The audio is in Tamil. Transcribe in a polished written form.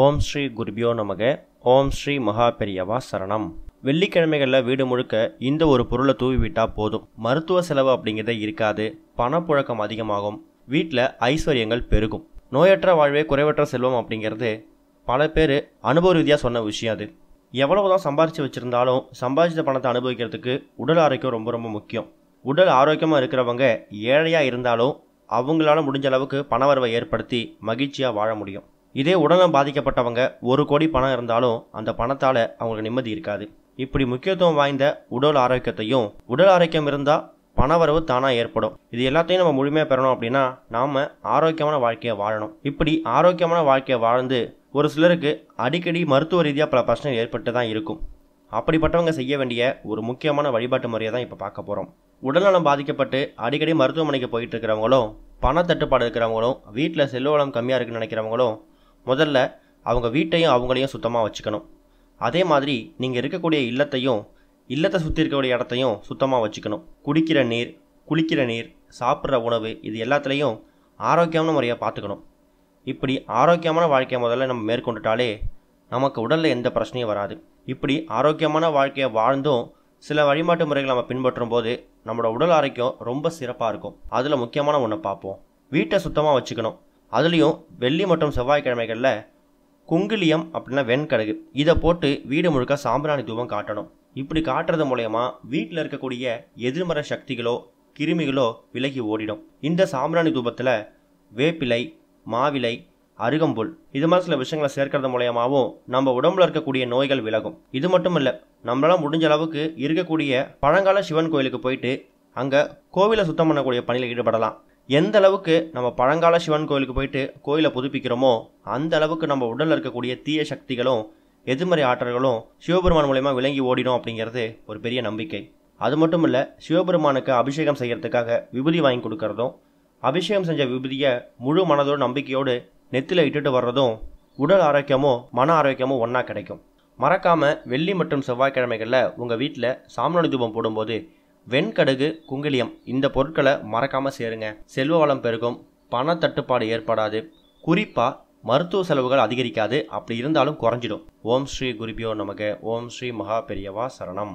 ஓம் ஸ்ரீ குருபியோ நமக. ஓம் ஸ்ரீ மகா பெரியவா சரணம். வெள்ளிக்கிழமைகளில் வீடு முழுக்க இந்த ஒரு பொருளை தூவி விட்டால் போதும். மருத்துவ செலவு அப்படிங்கிறதே இருக்காது. பணப்புழக்கம் அதிகமாகும். வீட்டில் ஐஸ்வர்யங்கள் பெருகும். நோயற்ற வாழ்வே குறைவற்ற செல்வம் அப்படிங்கிறது பல பேர் அனுபவ ரீதியாக சொன்ன விஷயம். அது எவ்வளவுதான் சம்பாரித்து வச்சுருந்தாலும் சம்பாதித்த பணத்தை அனுபவிக்கிறதுக்கு உடல் ஆரோக்கியம் ரொம்ப ரொம்ப முக்கியம். உடல் ஆரோக்கியமாக இருக்கிறவங்க ஏழையாக இருந்தாலும் அவங்களால முடிஞ்ச அளவுக்கு பணவரவை ஏற்படுத்தி மகிழ்ச்சியாக வாழ முடியும். இதே உடல்நலம் பாதிக்கப்பட்டவங்க 1 கோடி பணம் இருந்தாலும் அந்த பணத்தால் அவங்களுக்கு நிம்மதி இருக்காது. இப்படி முக்கியத்துவம் வாய்ந்த உடல் ஆரோக்கியத்தையும், உடல் ஆரோக்கியம் இருந்தால் பணவரவு தானாக ஏற்படும். இது எல்லாத்தையும் நம்ம முழுமையாக பெறணும் அப்படின்னா நாம் ஆரோக்கியமான வாழ்க்கையை வாழணும். இப்படி ஆரோக்கியமான வாழ்க்கையை வாழ்ந்து ஒரு சிலருக்கு அடிக்கடி மருத்துவ ரீதியாக பல பிரச்சனைகள் ஏற்பட்டு தான் இருக்கும். அப்படிப்பட்டவங்க செய்ய வேண்டிய ஒரு முக்கியமான வழிபாட்டு முறையை தான் இப்போ பார்க்க போகிறோம். உடல்நலம் பாதிக்கப்பட்டு அடிக்கடி மருத்துவமனைக்கு போயிட்டு இருக்கிறவங்களும், பணத்தட்டுப்பாடு இருக்கிறவங்களும், வீட்டில் செல்வ வளம் கம்மியாக இருக்குன்னு நினைக்கிறவங்களும் முதல்ல அவங்க வீட்டையும் அவங்களையும் சுத்தமாக வச்சுக்கணும். அதே மாதிரி நீங்கள் இருக்கக்கூடிய இல்லத்தை சுற்றி இருக்கக்கூடிய இடத்தையும் சுத்தமாக வச்சுக்கணும். குடிக்கிற நீர், குளிக்கிற நீர், சாப்பிட்ற உணவு, இது எல்லாத்துலேயும் ஆரோக்கியமான முறையாக பார்த்துக்கணும். இப்படி ஆரோக்கியமான வாழ்க்கையை முதல்ல நம்ம மேற்கொண்டுட்டாலே நமக்கு உடலில் எந்த பிரச்சனையும் வராது. இப்படி ஆரோக்கியமான வாழ்க்கையை வாழ்ந்தும் சில வழிபாட்டு முறைகளை நம்ம பின்பற்றும் போது நம்மளோட உடல் ஆரோக்கியம் ரொம்ப சிறப்பாக இருக்கும். அதில் முக்கியமான ஒன்றை பார்ப்போம். வீட்டை சுத்தமாக வச்சுக்கணும். அதுலேயும் வெள்ளி மற்றும் செவ்வாய்க்கிழமைகளில் குங்குலியம் அப்படின்னா வெண்கடுகு இதை போட்டு வீடு முழுக்க சாம்பிராணி தூபம் காட்டணும். இப்படி காட்டுறது மூலயமா வீட்டில் இருக்கக்கூடிய எதிர்மறை சக்திகளோ கிருமிகளோ விலகி ஓடிடும். இந்த சாம்பிராணி தூபத்தில் வேப்பிலை, மாவிலை, அருகம்புல் இது மாதிரி சில விஷயங்களை சேர்க்கறது மூலயமாவும் நம்ம உடம்புல இருக்கக்கூடிய நோய்கள் விலகும். இது மட்டும் இல்லை, நம்மளால முடிஞ்ச அளவுக்கு இருக்கக்கூடிய பழங்கால சிவன் கோயிலுக்கு போயிட்டு அங்கே கோவிலை சுத்தம் பண்ணக்கூடிய பணியில் ஈடுபடலாம். எந்த அளவுக்கு நம்ம பழங்கால சிவன் கோயிலுக்கு போயிட்டு கோயிலை புதுப்பிக்கிறோமோ அந்த அளவுக்கு நம்ம உடலில் இருக்கக்கூடிய தீய சக்திகளும் எதிர்மறை ஆற்றல்களும் சிவபெருமான் மூலயமா விளங்கி ஓடிடும் அப்படிங்கிறது ஒரு பெரிய நம்பிக்கை. அது மட்டும் இல்லை, சிவபெருமானுக்கு அபிஷேகம் செய்யறதுக்காக விபூதி வாங்கி கொடுக்கறதும், அபிஷேகம் செஞ்ச விபூதியை முழு மனதோடு நம்பிக்கையோடு நெத்தில இட்டுட்டு வர்றதும் உடல் ஆரோக்கியமும் மன ஆரோக்கியமும் ஒன்றா கிடைக்கும். மறக்காமல் வெள்ளி மற்றும் செவ்வாய்க்கிழமைகளில் உங்கள் வீட்டில் சாம்பிராணி தூபம் போடும்போது வெண்கடுகு, குங்குலியம் இந்த பொருட்களை மறக்காமல் சேருங்க. செல்வ வளம் பெருகும், பணத்தட்டுப்பாடு ஏற்படாது, குறிப்பாக மருத்துவ செலவுகள் அதிகரிக்காது. அப்படி இருந்தாலும் குறைஞ்சிடும். ஓம் ஸ்ரீ குருபியோ நமக. ஓம் ஸ்ரீ மகா பெரியவா சரணம்.